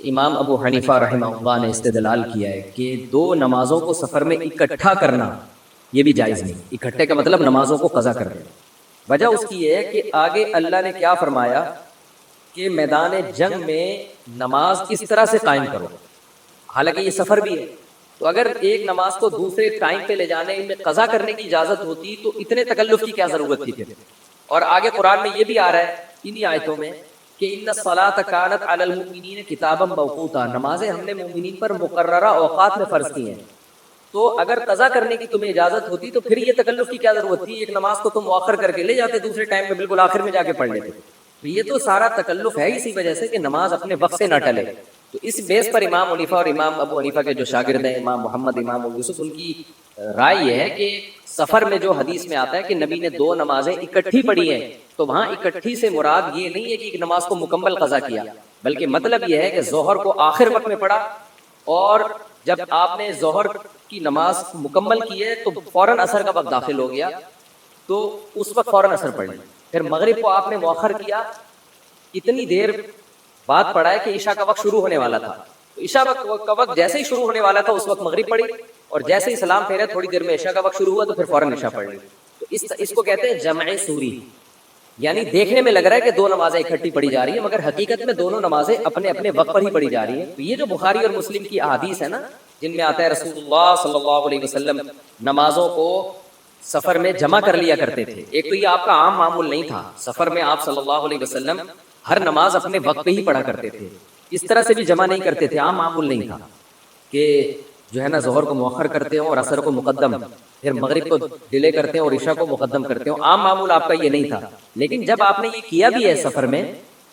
امام ابو حنیفہ رحمہ اللہ نے استدلال کیا ہے کہ دو نمازوں کو سفر میں اکٹھا کرنا یہ بھی جائز نہیں. اکٹھے کا مطلب نمازوں کو قضا کر دینا. وجہ اس کی یہ ہے کہ آگے اللہ نے کیا فرمایا کہ میدان جنگ میں نماز اس طرح سے قائم کرو. حالانکہ یہ سفر بھی ہے، تو اگر ایک نماز کو دوسرے ٹائم پہ لے جانے میں قضا کرنے کی اجازت ہوتی تو اتنے تکلف کی کیا ضرورت تھی پھر. اور آگے قرآن میں یہ بھی آ رہا ہے انہی آیتوں میں کہ ان الصلاۃ کانت علی المؤمنین کتابا موقوتا، نمازیں ہم نے مومنین پر مقررہ اوقات میں فرض کی ہیں. تو اگر قضا کرنے کی تمہیں اجازت ہوتی تو پھر یہ تکلف کی کیا ضرورت تھی؟ ایک نماز کو تم مؤخر کر کے لے جاتے دوسرے ٹائم پہ، بالکل آخر میں جا کے پڑھ لیتے. تو یہ تو سارا تکلف ہے اسی وجہ سے کہ نماز اپنے وقت سے نہ ٹلے. تو اس بیس پر امام حنیفہ اور امام ابو حنیفہ کے جو شاگرد ہیں امام محمد امام ابو یوسف، ان کی رائے یہ ہے کہ سفر میں جو حدیث میں آتا ہے کہ نبی نے دو نمازیں اکٹھی پڑھی ہیں، تو وہاں اکٹھی سے مراد یہ نہیں ہے کہ ایک نماز کو مکمل قضا کیا، بلکہ مطلب یہ ہے کہ ظہر کو آخر وقت میں پڑھا اور جب آپ نے ظہر کی نماز مکمل کی ہے تو فوراً عصر کا وقت داخل ہو گیا تو اس وقت فوراً عصر پڑھ لی. پھر مغرب کو آپ نے مؤخر کیا، اتنی دیر بعد پڑھا ہے کہ عشاء کا وقت شروع ہونے والا تھا، تو عشاء کا وقت جیسے ہی شروع ہونے والا تھا اس وقت مغرب پڑھی، اور جیسے ہی سلام پھیرا تھوڑی دیر میں عشاء کا وقت شروع ہوا تو پھر فوراً عشاء پڑھ لی. تو اس کو کہتے ہیں جمع سوری، یعنی دیکھنے میں لگ رہا ہے کہ دو نمازیں اکٹھی پڑھی جا رہی ہیں مگر حقیقت میں دونوں نمازیں اپنے اپنے وقت پر ہی پڑھی جا رہی ہیں. تو یہ جو بخاری اور مسلم کی احادیث ہے نا جن میں آتا ہے رسول اللہ صلی اللہ علیہ وسلم نمازوں کو سفر میں جمع کر لیا کرتے تھے. ایک تو یہ آپ کا عام معمول نہیں تھا، سفر میں آپ صلی اللہ علیہ وسلم ہر نماز اپنے وقت پہ ہی پڑھا کرتے تھے، اس طرح سے بھی جمع نہیں کرتے تھے. عام معمول نہیں تھا کہ جو ہے نا ظہر کو مؤخر کرتے ہوں اور عصر کو مقدم، پھر مغرب کو ڈیلے کرتے ہیں اور عشاء کو مقدم کرتے ہوں. عام معمول آپ کا یہ نہیں تھا. لیکن جب آپ نے یہ کیا بھی ہے سفر میں،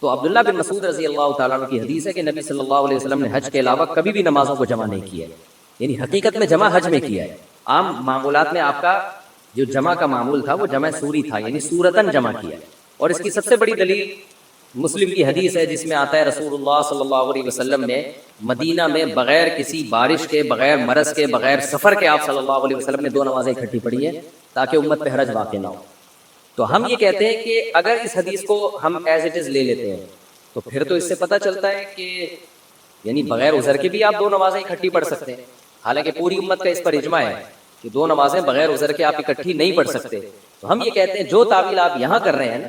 تو عبداللہ بن مسعود رضی اللہ تعالیٰ عنہ کی حدیث ہے کہ نبی صلی اللہ علیہ وسلم نے حج کے علاوہ کبھی بھی نمازوں کو جمع نہیں کیا ہے، یعنی حقیقت میں جمع حج میں کیا ہے. عام معمولات میں آپ کا جو جمع کا معمول تھا وہ جمع سوری تھا، یعنی سورتاً جمع کیا ہے. اور اس کی سب سے بڑی دلیل مسلم کی حدیث ہے جس میں آتا ہے رسول اللہ صلی اللہ علیہ وسلم نے مدینہ میں بغیر کسی بارش کے، بغیر مرض کے، بغیر سفر کے آپ صلی اللہ علیہ وسلم نے دو نمازیں اکٹھی پڑھی ہیں تاکہ امت پہ حرج واقع نہ ہو. تو ہم یہ کہتے ہیں کہ اگر اس حدیث کو ہم ایز اٹ از لے لیتے ہیں تو پھر تو اس سے پتہ چلتا ہے کہ یعنی بغیر عذر کے بھی آپ دو نمازیں اکٹھی پڑھ سکتے ہیں. حالانکہ پوری امت کا اس پر اجماع ہے کہ دو نمازیں بغیر عذر کے آپ اکٹھی نہیں پڑھ سکتے. تو ہم یہ کہتے ہیں جو تعویل آپ یہاں کر رہے ہیں نا،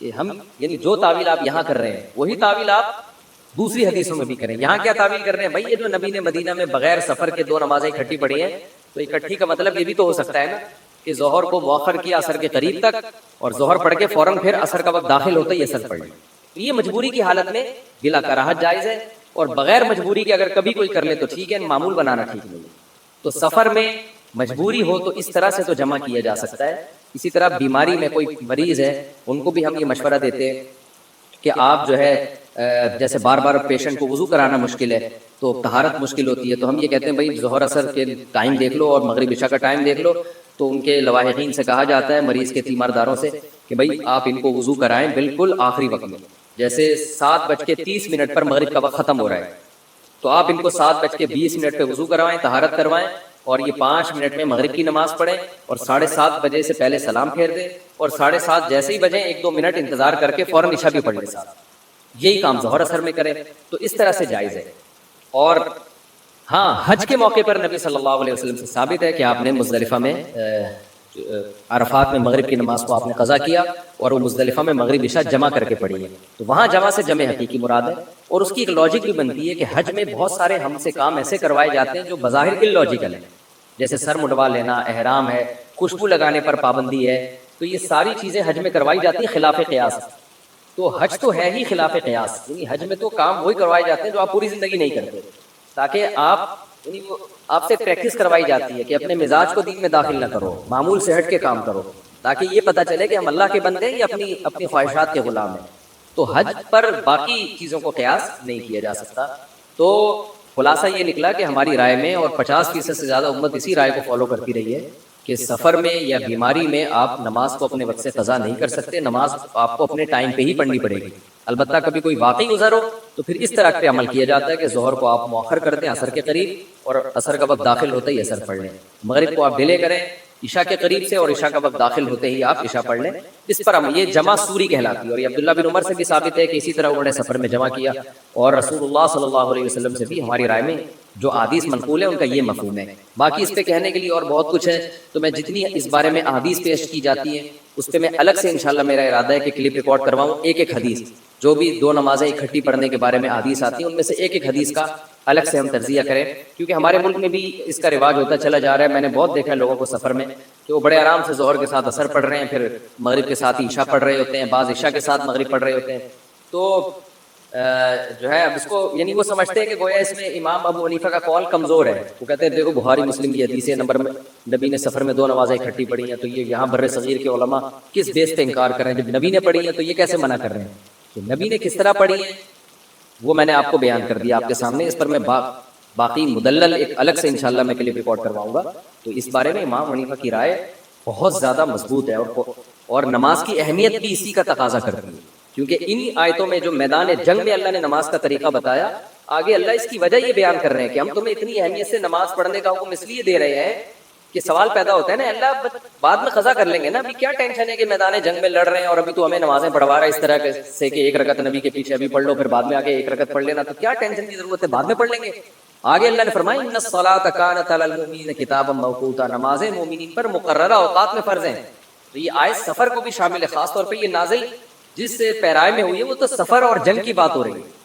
کہ ہم یعنی جو تعویل آپ یہاں کر رہے ہیں وہی تعویل آپ دوسری حدیثوں میں بھی کریں. یہاں کیا تعویل کر رہے ہیں؟ بھائی یہ جو نبی نے مدینہ میں بغیر سفر کے دو نمازیں اکٹھی پڑھی ہیں، تو اکٹھی کا مطلب یہ بھی تو ہو سکتا ہے نا کہ ظہر کو مؤخر کیا عصر کے قریب تک اور ظہر پڑھ کے فوراً پھر عصر کا وقت داخل ہوتا ہی عصر پڑھ لی. تو یہ مجبوری کی حالت میں بلا کراہت جائز ہے، اور بغیر مجبوری کے اگر کبھی کوئی کر لے تو ٹھیک ہے، معمول بنانا ٹھیک نہیں ہے. تو سفر میں مجبوری ہو تو اس طرح سے تو جمع کیا جا سکتا ہے. اسی طرح بیماری میں کوئی مریض ہے ان کو بھی ہم یہ مشورہ دیتے ہیں کہ آپ جو ہے جیسے بار بار پیشنٹ کو وضو کرانا مشکل ہے تو طہارت مشکل ہوتی ہے، تو ہم یہ کہتے ہیں بھائی ظہر عصر کے ٹائم دیکھ لو اور مغرب عشاء کا ٹائم دیکھ لو. تو ان کے لواحقین سے کہا جاتا ہے، مریض کے تیمارداروں سے، کہ بھائی آپ ان کو وضو کرائیں بالکل آخری وقت میں، جیسے 7:30 پر مغرب کا وقت ختم ہو رہا ہے تو آپ ان کو 7:20 پہ وضو کروائیں، طہارت کروائیں، اور یہ 5 منٹ میں مغرب کی نماز پڑھیں اور 7:30 بجے سے پہلے سلام پھیر دیں، اور 7:30 جیسے ہی بجیں 1-2 منٹ انتظار کر کے فوراً عشاء بھی پڑھ لیں ساتھ. یہی کام ظہر عصر میں کریں تو اس طرح سے جائز ہے. اور ہاں حج کے موقع پر نبی صلی اللہ علیہ وسلم سے ثابت ہے کہ آپ نے مزدلفہ میں عرفات میں مغرب کی نماز کو آپ نے قضا کیا اور وہ مزدلفہ میں مغرب عشاء جمع کر کے پڑھی ہے. تو وہاں جمع سے جمع حقیقی مراد ہے. اور اس کی ایک لاجک بھی بنتی ہے کہ حج میں بہت سارے ہم سے کام ایسے کروائے جاتے ہیں جو بظاہر ان لاجیکل ہیں، جیسے سر مڈوا لینا، احرام ہے، خوشبو لگانے پر پابندی ہے. تو یہ ساری چیزیں حج میں کروائی جاتی ہیں خلاف قیاس. تو حج تو ہے ہی خلاف قیاس، یعنی حج میں تو کام وہی کروائے جاتے ہیں جو آپ پوری زندگی نہیں کرتے، تاکہ آپ سے پریکٹس کروائی جاتی ہے کہ اپنے مزاج کو دین میں داخل نہ کرو، معمول سے ہٹ کے کام کرو، تاکہ یہ پتہ چلے کہ ہم اللہ کے بندے ہیں یا اپنی خواہشات کے غلام ہیں. تو حج پر باقی چیزوں کو قیاس نہیں کیا جا سکتا. تو خلاصہ یہ نکلا کہ ہماری رائے میں، اور 50% سے زیادہ امت اسی رائے کو فالو کرتی رہی ہے، کہ سفر میں یا بیماری میں آپ نماز کو اپنے وقت سے قضا نہیں کر سکتے. نماز آپ کو اپنے ٹائم پہ ہی پڑھنی پڑے گی. البتہ کبھی کوئی واقعی عذر ہو تو پھر اس طرح پہ عمل کیا جاتا ہے کہ ظہر کو آپ مؤخر کر دیں عصر کے قریب اور عصر کا وقت داخل ہوتا ہی عصر پڑھ لیں. مغرب کو آپ ڈیلے کریں عشاء کے قریب سے اور عشاء کا وقت داخل ہوتے ہی آپ عشاء پڑھ لیں. اس پر ہم یہ جمع سوری کہلاتی ہے. اور یہ عبداللہ بن عمر سے بھی ثابت ہے کہ اسی طرح انہوں نے سفر میں جمع کیا, اور رسول اللہ صلی اللہ علیہ وسلم سے بھی ہماری رائے میں جو احادیث منقول ہیں ان کا یہ مفہوم ہے. باقی اس پہ کہنے کے لیے اور بہت کچھ ہے, تو میں جتنی اس بارے میں احادیث پیش کی جاتی ہیں اس پہ میں الگ سے انشاءاللہ میرا ارادہ ہے کہ کلپ ریکارڈ کرواؤں, ایک ایک حدیث جو بھی 2 نمازیں اکٹھی پڑھنے کے بارے میں حدیث آتی ہیں ان میں سے ایک ایک حدیث کا الگ سے ہم تجزیہ کریں, کیونکہ ہمارے ملک میں بھی اس کا رواج ہوتا چلا جا رہا ہے. میں نے بہت دیکھا ہے لوگوں کو سفر میں کہ وہ بڑے آرام سے ظہر کے ساتھ عصر پڑھ رہے ہیں, پھر مغرب کے ساتھ عشاء پڑھ رہے ہوتے ہیں, بعض عشاء کے ساتھ مغرب پڑھ رہے ہوتے ہیں. تو جو ہے اب اس کو یعنی وہ سمجھتے ہیں کہ گویا اس میں امام ابو حنیفہ کا قول کمزور ہے. وہ کہتے ہیں دیکھو بخاری مسلم کی حدیث نمبر میں نبی نے سفر میں 2 نمازیں اکٹھی پڑھی ہیں, تو یہ یہاں بر صغیر کے علماء کس بیس پہ انکار کر رہے ہیں؟ جب نبی نے پڑھی ہیں تو یہ کیسے منع کر رہے ہیں؟ تو نبی نے کس طرح پڑھی ہیں وہ میں نے آپ کو بیان کر دیا آپ کے سامنے. اس پر میں باقی مدلل ایک الگ سے انشاءاللہ میں کلپ ریکارڈ کرواؤں گا. تو اس بارے میں امام حنیفہ کی رائے بہت زیادہ مضبوط ہے, اور نماز کی اہمیت بھی اسی کا تقاضا کرتی ہے, کیونکہ انہی آیتوں میں جو میدان جنگ میں اللہ نے نماز کا طریقہ بتایا, آگے اللہ اس کی وجہ یہ بیان کر رہے ہیں کہ ہم تمہیں اتنی اہمیت سے نماز پڑھنے کا حکم اس لیے دے رہے ہیں کہ سوال پیدا ہوتا ہے نا, اللہ بعد میں قضا کر لیں گے نا, ابھی کیا ٹینشن ہے کہ میدان جنگ میں لڑ رہے ہیں اور ابھی تو ہمیں نمازیں پڑھوا رہا ہے اس طرح سے کہ 1 رکعت نبی کے پیچھے ابھی پڑھ لو پھر بعد میں آگے 1 رکعت پڑھ لینا, تو کیا ٹینشن کی ضرورت ہے, بعد میں پڑھ لیں گے. آگے اللہ نے فرمایا ان الصلاۃ کانت علی المؤمنین کتابا موقوتا, نمازیں مومنین پر مقررہ اوقات میں فرض ہیں. تو یہ آیت سفر کو بھی شامل ہے, خاص طور پہ یہ نازل جس پیرائے میں ہوئی ہے وہ تو سفر اور جنگ کی بات ہو رہی ہے,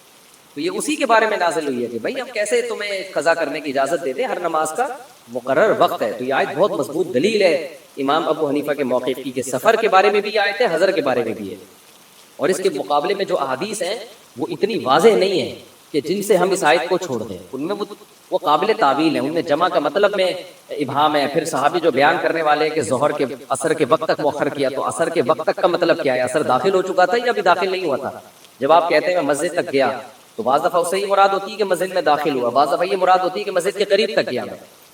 تو یہ اسی کے بارے میں نازل ہوئی ہے کہ بھائی ہم کیسے تمہیں قضا کرنے کی اجازت دیتے ہیں, ہر نماز کا مقرر وقت ہے. تو یہ آیت بہت مضبوط دلیل ہے امام ابو حنیفہ کے موقف کی کہ سفر کے بارے میں بھی آیت ہے, حضر کے بارے میں بھی ہے. اور اس کے مقابلے میں جو احادیث ہیں وہ اتنی واضح نہیں ہیں کہ جن سے ہم اس آیت کو چھوڑ دیں, ان میں وہ قابل تعویل ہیں, ان میں جمع کا مطلب میں ابہام ہے. پھر صحابی جو بیان کرنے والے کہ ظہر کے عصر کے وقت تک مؤخر کیا, تو عصر کے وقت تک کا مطلب کیا ہے؟ عصر داخل ہو چکا تھا یا ابھی داخل نہیں ہوا تھا؟ جب آپ کہتے ہیں میں مسجد تک گیا تو بعض دفعہ اس سے یہ مراد ہوتی ہے کہ مسجد میں داخل ہوا, بعض دفعہ یہ مراد ہوتی ہے کہ مسجد کے قریب تک گیا.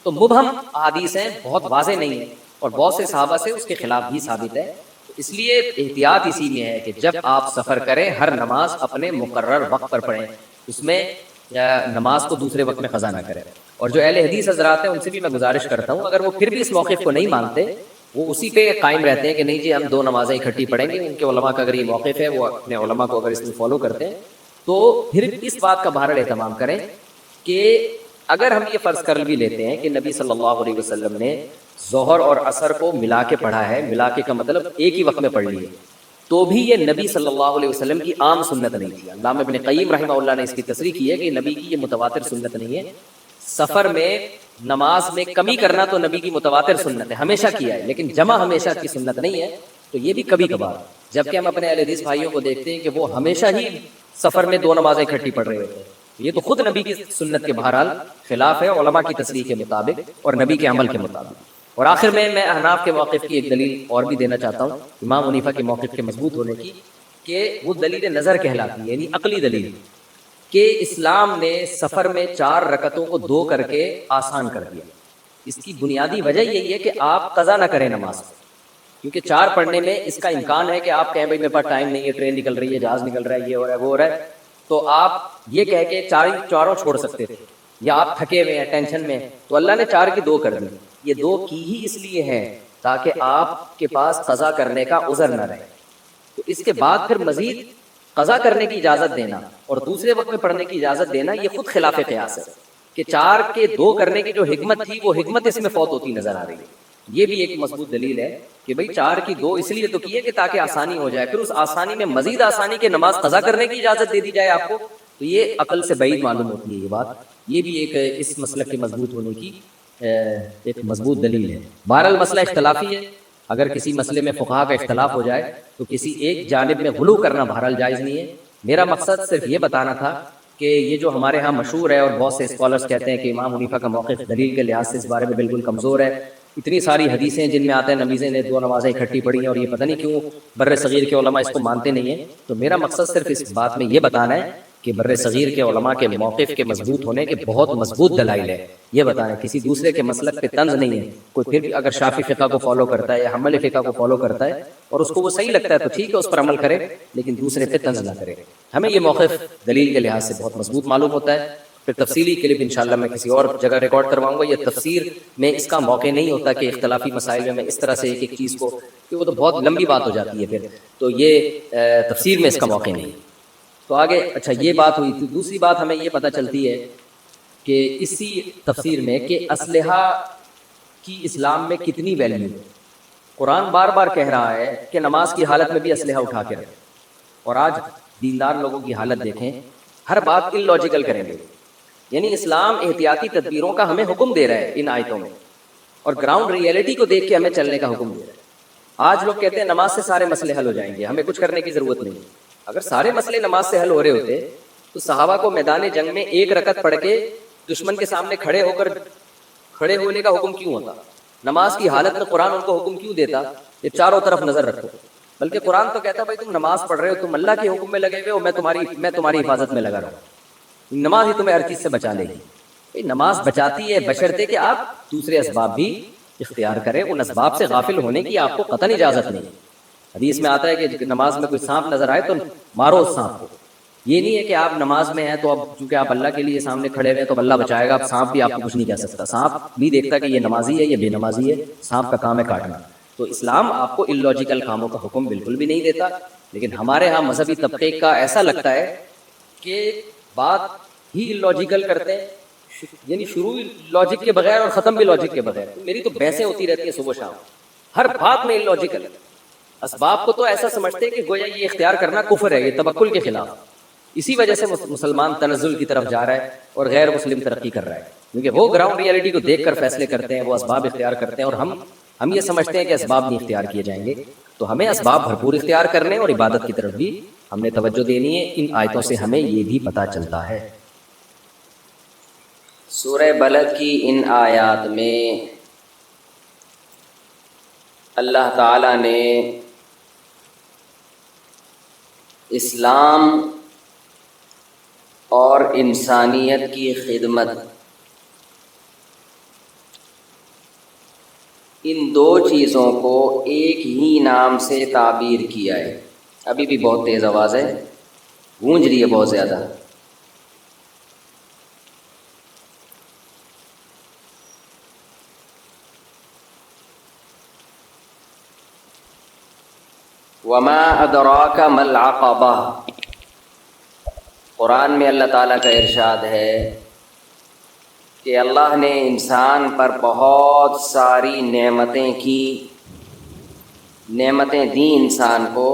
تو مبہم احادیث ہیں, بہت واضح نہیں ہے, اور بہت سے صحابہ سے اس کے خلاف بھی ثابت ہے. تو اس لیے احتیاط اسی میں ہے کہ جب آپ سفر کریں ہر نماز اپنے مقرر وقت پر پڑھیں, اس میں نماز کو دوسرے وقت میں قضا نہ کریں. اور جو اہل حدیث حضرات ہیں ان سے بھی میں گزارش کرتا ہوں, اگر وہ پھر بھی اس موقف کو نہیں مانتے, وہ اسی پہ قائم رہتے ہیں کہ نہیں جی ہم 2 نمازیں اکٹھی پڑھیں گے, ان کے علماء کا اگر یہ موقف ہے, وہ اپنے علماء کو اگر اس میں فالو کرتے ہیں, تو پھر اس بات کا بہرحال اہتمام کریں کہ اگر ہم یہ فرض کر بھی لیتے ہیں کہ نبی صلی اللہ علیہ وسلم نے ظہر اور عصر کو ملا کے پڑھا ہے, ملا کے کا مطلب ایک ہی وقت میں پڑھ لیے, تو بھی یہ نبی صلی اللہ علیہ وسلم کی عام سنت نہیں تھی. علامہ ابن قیم رحمہ اللہ نے اس کی تصریح کی ہے کہ نبی کی یہ متواتر سنت نہیں ہے. سفر میں نماز میں کمی کرنا تو نبی کی متواتر سنت ہے, ہمیشہ کیا ہے, لیکن جمع ہمیشہ کی سنت نہیں ہے. تو یہ بھی کبھی کبھار, جبکہ ہم اپنے اہل حدیث بھائیوں کو دیکھتے ہیں کہ وہ ہمیشہ ہی سفر میں 2 نمازیں اکٹھی پڑھ رہے ہوتے ہیں. یہ تو خود نبی کی سنت کے بہرحال خلاف ہے, علماء کی تصریح کے مطابق اور نبی کے عمل کے مطابق. اور آخر میں احناف کے موقف کی ایک دلیل اور بھی دینا چاہتا ہوں امام حنیفہ کے موقف کے مضبوط ہونے کی, کہ وہ دلیل نظر کہلاتی ہے, یعنی عقلی دلیل, کہ اسلام نے سفر میں 4 رکعتوں کو 2 کر کے آسان کر دیا. اس کی بنیادی وجہ یہی ہے کہ آپ قضا نہ کریں نماز, کیونکہ 4 پڑھنے میں اس کا امکان ہے کہ آپ کہیں بھائی میرے پاس ٹائم نہیں ہے, ٹرین نکل رہی ہے, جہاز نکل رہا ہے, یہ ہو رہا ہے, وہ ہو رہا ہے, تو آپ یہ کہہ کے چاروں چھوڑ سکتے تھے, یا آپ تھکے ہوئے ہیں, ٹینشن میں, تو اللہ نے 4 کی 2 کر دی. یہ 2 کی ہی اس لیے ہے تاکہ آپ کے پاس قضا کرنے کا عذر نہ رہے. تو اس کے بعد پھر مزید قضا کرنے کی اجازت دینا اور دوسرے وقت میں پڑھنے کی اجازت دینا, یہ خود خلاف قیاس ہے. کہ 4 کے 2 کرنے کی جو حکمت تھی وہ حکمت اس میں فوت ہوتی نظر آ رہی ہے. یہ بھی ایک مضبوط دلیل ہے کہ بھئی 4 کی 2 اس لیے تو کی ہے کہ تاکہ آسانی ہو جائے, پھر اس آسانی میں مزید آسانی کے نماز قضا کرنے کی اجازت دے دی جائے آپ کو, تو یہ عقل سے بعید معلوم ہوتی ہے یہ بات. یہ بھی ایک اس مسلک کے مضبوط ہونے کی ایک مضبوط دلیل ہے. بہرحال مسئلہ اختلافی ہے, اگر کسی مسئلے میں فقہا کا اختلاف ہو جائے تو کسی ایک جانب میں غلو کرنا بہرحال جائز نہیں ہے. میرا مقصد صرف یہ بتانا تھا کہ یہ جو ہمارے ہاں مشہور ہے, اور بہت سے اسکالرز کہتے ہیں کہ امام حنیفہ کا موقف دلیل کے لحاظ سے اس بارے میں بالکل کمزور ہے. اتنی ساری حدیثیں جن میں آتے ہیں نبی نے 2 نمازیں اکٹھی پڑھی ہیں, اور یہ پتہ نہیں کیوں بر صغیر کے علماء اس کو مانتے نہیں ہیں. تو میرا مقصد صرف اس بات میں یہ بتانا ہے کہ بر صغیر کے علماء کے موقف کے مضبوط ہونے کے بہت مضبوط دلائل ہے. یہ بتانا ہے, کسی دوسرے کے مسلک پہ طنز نہیں ہے. کوئی پھر بھی اگر شافعی فقہ کو فالو کرتا ہے یا حنبلی فقہ کو فالو کرتا ہے اور اس کو وہ صحیح لگتا ہے تو ٹھیک ہے, اس پر عمل کرے, لیکن دوسرے پہ طنز نہ کرے. ہمیں یہ موقف دلیل کے لحاظ سے بہت مضبوط معلوم ہوتا ہے. پھر تفصیلی کلپ انشاءاللہ میں کسی اور جگہ ریکارڈ کرواؤں گا. یہ تفسیر میں اس کا موقع نہیں ہوتا کہ اختلافی مسائل میں اس طرح سے ایک ایک چیز کو, کہ وہ تو بہت لمبی بات ہو جاتی ہے پھر, تو یہ تفسیر میں اس کا موقع نہیں. تو آگے اچھا یہ بات ہوئی تھی. دوسری بات ہمیں یہ پتہ چلتی ہے کہ اسی تفسیر میں کہ اسلحہ کی اسلام میں کتنی ویلیو ہے. قرآن بار بار کہہ رہا ہے کہ نماز کی حالت میں بھی اسلحہ اٹھا کے رکھیں, اور آج دیندار لوگوں کی حالت دیکھیں, ہر بات ان لاجیکل کریں گے. یعنی اسلام احتیاطی تدبیروں کا ہمیں حکم دے رہا ہے ان آیتوں میں, اور گراؤنڈ ریئلٹی کو دیکھ کے ہمیں چلنے کا حکم دے رہا ہے. آج لوگ کہتے ہیں نماز سے سارے مسئلے حل ہو جائیں گے, ہمیں کچھ کرنے کی ضرورت نہیں. اگر سارے مسئلے نماز سے حل ہو رہے ہوتے تو صحابہ کو میدان جنگ میں ایک رکعت پڑھ کے دشمن کے سامنے کھڑے ہونے کا حکم کیوں ہوتا؟ نماز کی حالت میں قرآن ان کو حکم کیوں دیتا کہ چاروں طرف نظر رکھو؟ بلکہ قرآن تو کہتا ہے بھائی تم نماز پڑھ رہے ہو, تم اللہ کے حکم میں لگے ہوئے ہو, میں تمہاری حفاظت میں لگا رہا ہوں. نماز ہی تمہیں ہر چیز سے بچا لے گی. نماز بچاتی ہے بشرطے کہ آپ دوسرے اسباب بھی اختیار کریں. ان اسباب سے غافل ہونے کی آپ کو قطعاً اجازت نہیں. حدیث میں آتا ہے کہ نماز میں کوئی سانپ نظر آئے تو مارو اس سانپ کو. یہ نہیں ہے کہ آپ نماز میں ہیں تو اب چونکہ آپ اللہ کے لیے سامنے کھڑے ہوئے تو اللہ بچائے گا, اب سانپ بھی آپ کو کچھ نہیں کہہ سکتا. سانپ بھی دیکھتا کہ یہ نمازی ہے یہ بے نمازی ہے, سانپ کا کام ہے کاٹنا. تو اسلام آپ کو ان لاجیکل کاموں کا حکم بالکل بھی نہیں دیتا. لیکن ہمارے ہاں مذہبی طبقے کا ایسا لگتا ہے کہ بات ہی ان لاجیکل کرتے ہیں, یعنی شروع لاجک کے بغیر اور ختم بھی لاجک کے بغیر. میری تو بحثیں ہوتی رہتی ہیں صبح شام, ہر بات میں ان لاجیکل. اسباب کو تو ایسا سمجھتے ہیں کہ گویا یہ اختیار کرنا کفر ہے, یہ توکل کے خلاف. اسی وجہ سے مسلمان تنزل کی طرف جا رہا ہے اور غیر مسلم ترقی کر رہا ہے, کیونکہ وہ گراؤنڈ ریئلٹی کو دیکھ کر فیصلے کرتے ہیں, وہ اسباب اختیار کرتے ہیں, اور ہم یہ سمجھتے ہیں کہ اسباب نہیں اختیار کیے جائیں گے. تو ہمیں اسباب بھرپور اختیار کرنے اور عبادت کی طرف بھی ہم نے توجہ دینی ہے. ان آیتوں سے ہمیں یہ بھی پتہ چلتا ہے. سورہ بلد کی ان آیات میں اللہ تعالیٰ نے اسلام اور انسانیت کی خدمت, ان دو چیزوں کو ایک ہی نام سے تعبیر کیا ہے. ابھی بھی بہت تیز آواز ہے, گونج رہی ہے بہت زیادہ. وما ادراک ما العقبہ. قرآن میں اللہ تعالیٰ کا ارشاد ہے کہ اللہ نے انسان پر بہت ساری نعمتیں دیں انسان کو,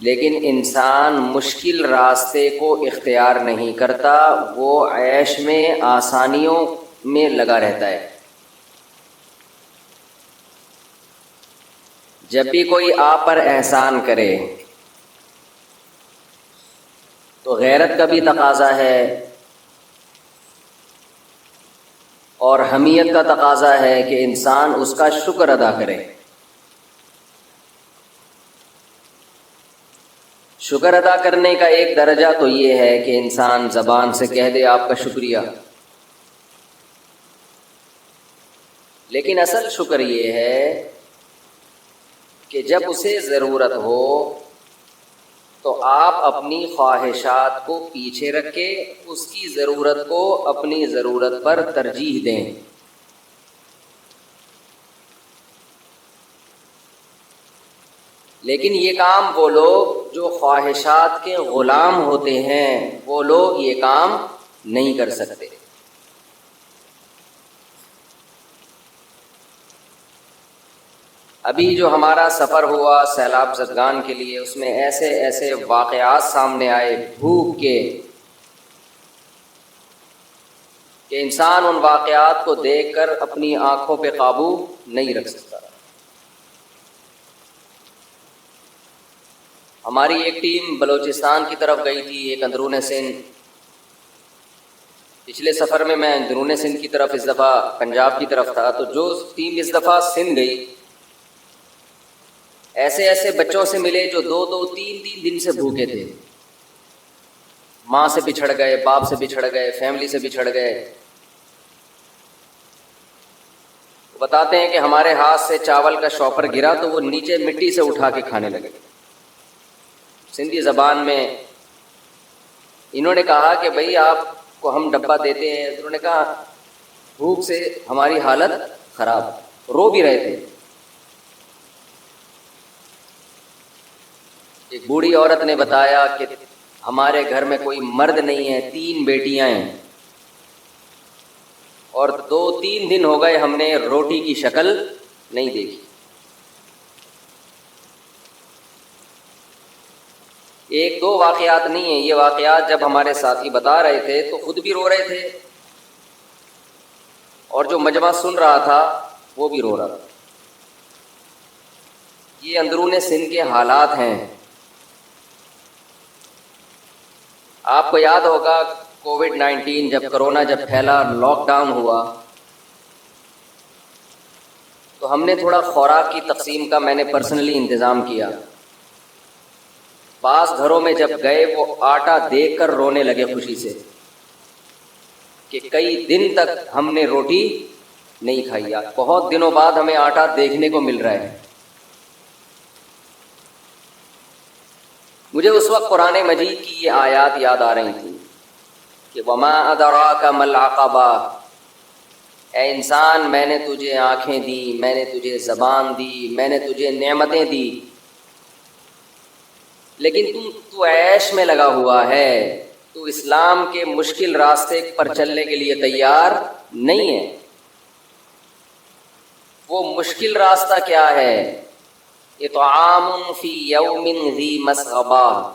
لیکن انسان مشکل راستے کو اختیار نہیں کرتا, وہ عیش میں آسانیوں میں لگا رہتا ہے. جب بھی کوئی آپ پر احسان کرے تو غیرت کا بھی تقاضا ہے اور حمیت کا تقاضا ہے کہ انسان اس کا شکر ادا کرے. شکر ادا کرنے کا ایک درجہ تو یہ ہے کہ انسان زبان سے کہہ دے آپ کا شکریہ, لیکن اصل شکر یہ ہے کہ جب اسے ضرورت ہو تو آپ اپنی خواہشات کو پیچھے رکھے, اس کی ضرورت کو اپنی ضرورت پر ترجیح دیں. لیکن یہ کام وہ لوگ جو خواہشات کے غلام ہوتے ہیں وہ لوگ یہ کام نہیں کر سکتے. ابھی جو ہمارا سفر ہوا سیلاب زدگان کے لیے, اس میں ایسے ایسے واقعات سامنے آئے بھوک کے کہ انسان ان واقعات کو دیکھ کر اپنی آنکھوں پہ قابو نہیں رکھ سکتا. ہماری ایک ٹیم بلوچستان کی طرف گئی تھی, ایک اندرون سندھ. پچھلے سفر میں اندرون سندھ کی طرف, اس دفعہ پنجاب کی طرف تھا. تو جو ٹیم اس دفعہ سندھ گئی, ایسے ایسے بچوں سے ملے جو 2-3 دن سے بھوکے تھے. ماں سے بچھڑ گئے, باپ سے بچھڑ گئے, فیملی سے بچھڑ گئے. بتاتے ہیں کہ ہمارے ہاتھ سے چاول کا شاپر گرا تو وہ نیچے مٹی سے اٹھا کے کھانے لگے. سندھی زبان میں انہوں نے کہا کہ بھئی آپ کو ہم ڈبہ دیتے ہیں. انہوں نے کہا بھوک سے ہماری حالت خراب, رو بھی رہے تھے. ایک بوڑھی عورت نے بتایا کہ ہمارے گھر میں کوئی مرد نہیں ہے, 3 بیٹیاں ہیں, اور 2-3 دن ہو گئے ہم نے روٹی کی شکل نہیں دیکھی. ایک دو واقعات نہیں ہیں, یہ واقعات جب ہمارے ساتھی بتا رہے تھے تو خود بھی رو رہے تھے, اور جو مجمع سن رہا تھا وہ بھی رو رہا تھا. یہ اندرون سندھ کے حالات ہیں. آپ کو یاد ہوگا کووڈ-19 جب کرونا جب پھیلا, لاک ڈاؤن ہوا, تو ہم نے تھوڑا خوراک کی تقسیم کا میں نے پرسنلی انتظام کیا. بعض گھروں میں جب گئے وہ آٹا دیکھ کر رونے لگے خوشی سے کہ کئی دن تک ہم نے روٹی نہیں کھائی. بہت دنوں بعد ہمیں آٹا دیکھنے کو مل رہا ہے. مجھے اس وقت قرآن مجید کی یہ آیات یاد آ رہی تھیں کہ وما ادراک ما العقبہ, اے انسان میں نے تجھے آنکھیں دی, میں نے تجھے زبان دی, میں نے تجھے نعمتیں دی, لیکن تو عیش میں لگا ہوا ہے, تو اسلام کے مشکل راستے پر چلنے کے لیے تیار نہیں ہے. وہ مشکل راستہ کیا ہے؟ اطعام فی یوم ذی مسغبہ,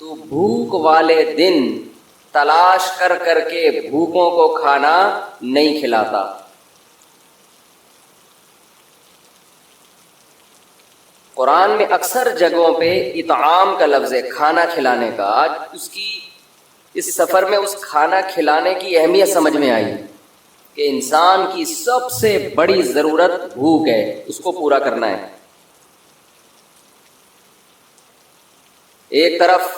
تو بھوک والے دن تلاش کر کر کے بھوکوں کو کھانا نہیں کھلاتا. قرآن میں اکثر جگہوں پہ اطعام کا لفظ ہے, کھانا کھلانے کا. آج اس سفر میں اس کھانا کھلانے کی اہمیت سمجھ میں آئی کہ انسان کی سب سے بڑی ضرورت بھوک ہے, اس کو پورا کرنا ہے. ایک طرف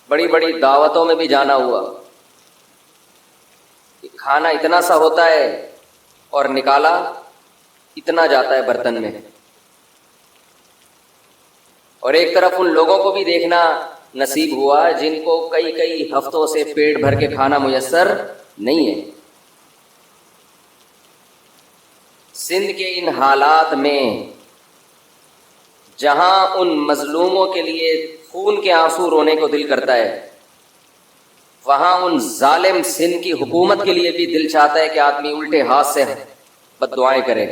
بڑی بڑی دعوتوں میں بھی جانا ہوا, کھانا اتنا سا ہوتا ہے اور نکالا اتنا جاتا ہے برتن میں, اور ایک طرف ان لوگوں کو بھی دیکھنا نصیب ہوا جن کو کئی کئی ہفتوں سے پیٹ بھر کے کھانا میسر نہیں ہے. سندھ کے ان حالات میں جہاں ان مظلوموں کے لیے خون کے آنسو رونے کو دل کرتا ہے, وہاں ان ظالم سندھ کی حکومت کے لیے بھی دل چاہتا ہے کہ آدمی الٹے ہاتھ سے بد دعائیں کرے.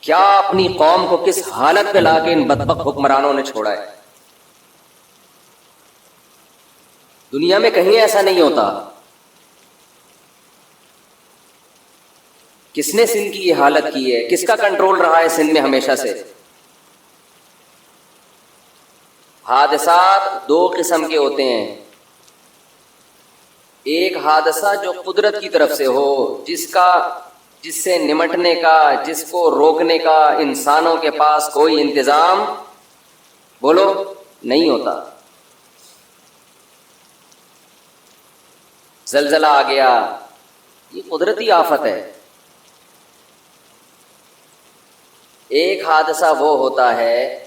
کیا اپنی قوم کو کس حالت پہ لا کے ان بدبخت حکمرانوں نے چھوڑا ہے. دنیا میں کہیں ایسا نہیں ہوتا. کس نے سندھ کی یہ حالت کی ہے؟ کس کا کنٹرول رہا ہے سندھ میں ہمیشہ سے؟ حادثات 2 قسم کے ہوتے ہیں. ایک حادثہ جو قدرت کی طرف سے ہو, جس سے نمٹنے کا, جس کو روکنے کا انسانوں کے پاس کوئی انتظام بولو نہیں ہوتا. زلزلہ آ گیا, یہ قدرتی آفت ہے. ایک حادثہ وہ ہوتا ہے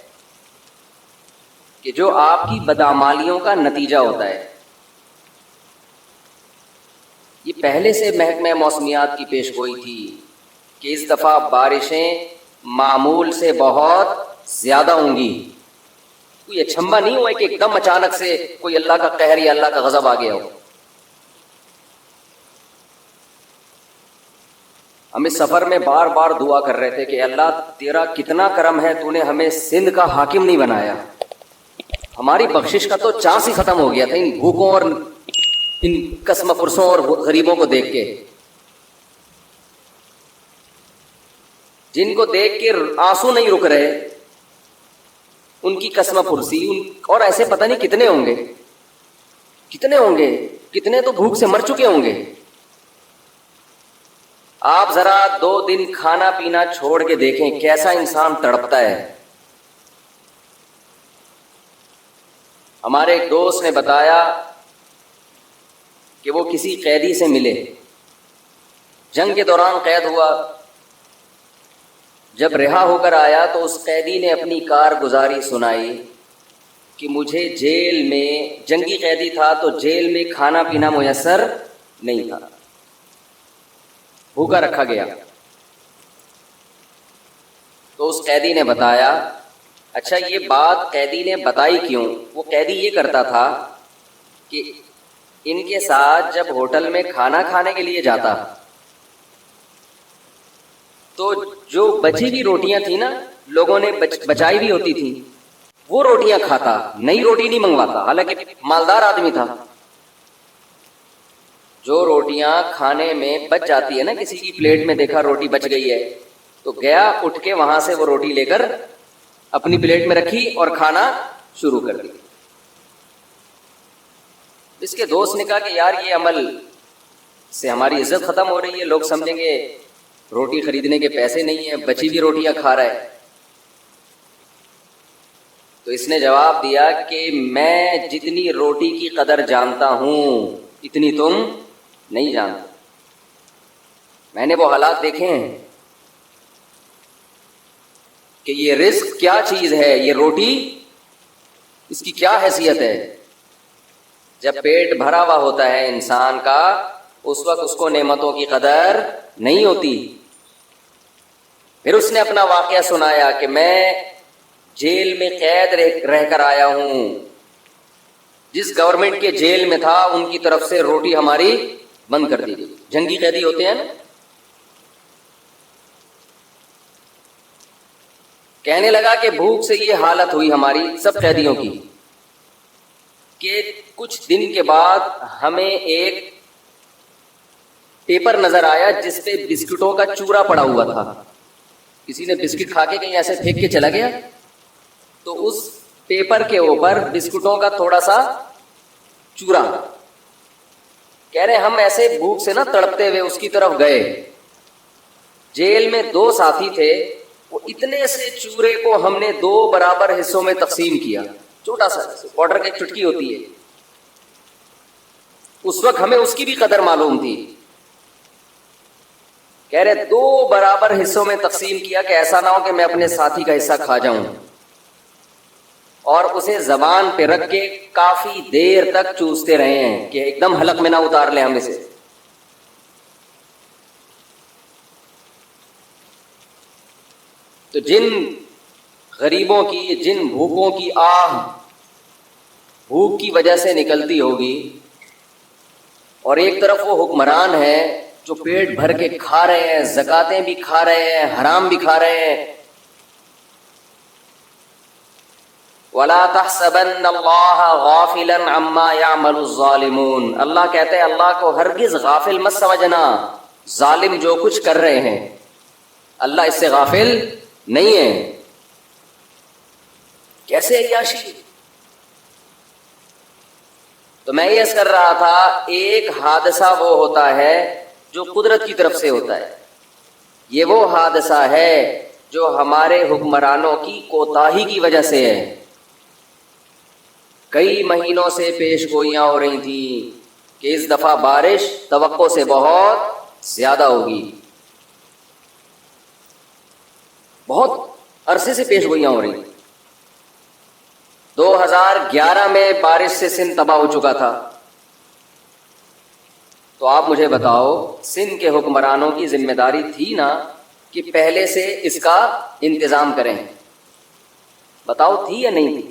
کہ جو آپ کی بدعمالیوں کا نتیجہ ہوتا ہے. یہ پہلے سے محکمہ موسمیات کی پیش گوئی تھی کہ اس دفعہ بارشیں معمول سے بہت زیادہ ہوں گی. کوئی اچھمبا نہیں ہوا کہ ایک دم اچانک سے کوئی اللہ کا قہر یا اللہ کا غضب آ گیا ہو. ہم اس سفر میں بار بار دعا کر رہے تھے کہ اللہ تیرا کتنا کرم ہے, تو نے ہمیں سندھ کا حاکم نہیں بنایا. ہماری بخشش کا تو چانس ہی ختم ہو گیا تھا ان بھوکوں اور ان قسم پرسوں اور غریبوں کو دیکھ کے, جن کو دیکھ کے آنسو نہیں رک رہے. ان کی قسم پرسی اور ایسے پتہ نہیں کتنے ہوں گے, کتنے تو بھوک سے مر چکے ہوں گے. آپ ذرا 2 دن کھانا پینا چھوڑ کے دیکھیں کیسا انسان تڑپتا ہے. ہمارے ایک دوست نے بتایا کہ وہ کسی قیدی سے ملے, جنگ کے دوران قید ہوا. جب رہا ہو کر آیا تو اس قیدی نے اپنی کارگزاری سنائی کہ مجھے جیل میں, جنگی قیدی تھا تو جیل میں کھانا پینا میسر نہیں تھا، بھوکا رکھا گیا۔ تو اس قیدی نے بتایا، اچھا یہ بات قیدی نے بتائی کیوں؟ وہ قیدی یہ کرتا تھا کہ ان کے ساتھ جب ہوٹل میں کھانا کھانے کے لیے جاتا تو جو بچی ہوئی روٹیاں تھیں نا، لوگوں نے بچائی بھی ہوتی تھی، وہ روٹیاں کھاتا، نئی روٹی نہیں منگواتا، حالانکہ مالدار آدمی تھا۔ جو روٹیاں کھانے میں بچ جاتی ہے نا، کسی کی پلیٹ میں دیکھا روٹی بچ گئی ہے تو گیا اٹھ کے وہاں سے وہ روٹی لے کر اپنی پلیٹ میں رکھی اور کھانا شروع کر دی۔ اس کے دوست نے کہا کہ یار یہ عمل سے ہماری عزت ختم ہو رہی ہے، لوگ سمجھیں گے روٹی خریدنے کے پیسے نہیں ہیں، بچی ہوئی روٹیاں کھا رہا ہے۔ تو اس نے جواب دیا کہ میں جتنی روٹی کی قدر جانتا ہوں اتنی تم نہیں جانتے، میں نے وہ حالات دیکھے ہیں کہ یہ رزق کیا چیز ہے، یہ روٹی اس کی کیا حیثیت ہے۔ جب پیٹ بھرا ہوا ہوتا ہے انسان کا، اس وقت اس کو نعمتوں کی قدر نہیں ہوتی۔ پھر اس نے اپنا واقعہ سنایا کہ میں جیل میں قید رہ کر آیا ہوں، جس گورنمنٹ کے جیل میں تھا ان کی طرف سے روٹی ہماری بند کر دی گئی۔ جنگی قیدی ہوتے ہیں نا، کہنے لگا کہ بھوک سے یہ حالت ہوئی ہماری سب قیدیوں کی کہ کچھ دن کے بعد ہمیں ایک پیپر نظر آیا جس پہ بسکٹوں کا چورا پڑا ہوا تھا، کسی نے بسکٹ کھا کے کہیں ایسے پھینک کے چلا گیا، تو اس پیپر کے اوپر بسکٹوں کا تھوڑا سا چورا۔ کہہ رہے ہم ایسے بھوک سے نہ تڑپتے ہوئے اس کی طرف گئے، جیل میں 2 ساتھی تھے، وہ اتنے سے چورے کو ہم نے 2 برابر حصوں میں تقسیم کیا، چھوٹا سا پاؤڈر کی ایک چٹکی ہوتی ہے، اس وقت ہمیں اس کی بھی قدر معلوم تھی۔ کہہ رہے 2 برابر حصوں میں تقسیم کیا کہ ایسا نہ ہو کہ میں اپنے ساتھی کا حصہ کھا جاؤں، اور اسے زبان پہ رکھ کے کافی دیر تک چوستے رہے ہیں کہ ایک دم حلق میں نہ اتار لیں ہم اسے۔ تو جن غریبوں کی، جن بھوکوں کی آہ بھوک کی وجہ سے نکلتی ہوگی، اور ایک طرف وہ حکمران ہے جو پیٹ بھر کے کھا رہے ہیں، زکاتیں بھی کھا رہے ہیں، حرام بھی کھا رہے ہیں۔ وَلَا تَحْسَبَنَّ اللَّهَ غَافِلًا عَمَّا يَعْمَلُ الظَّالِمُونَ، اللہ کہتے ہیں اللہ کو ہرگز غافل مت سمجھنا، ظالم جو کچھ کر رہے ہیں اللہ اس سے غافل نہیں ہے۔ کیسے عیاشی؟ تو میں یہ کر رہا تھا، ایک حادثہ وہ ہوتا ہے جو قدرت کی طرف سے ہوتا ہے، یہ وہ حادثہ ہے جو ہمارے حکمرانوں کی کوتاہی کی وجہ سے ہے۔ کئی مہینوں سے پیش گوئیاں ہو رہی تھیں کہ اس دفعہ بارش توقع سے بہت زیادہ ہوگی، بہت عرصے سے پیش گوئیاں ہو رہی تھیں۔ 2011 میں بارش سے سندھ تباہ ہو چکا تھا، تو آپ مجھے بتاؤ سندھ کے حکمرانوں کی ذمہ داری تھی نا کہ پہلے سے اس کا انتظام کریں، بتاؤ تھی یا نہیں تھی؟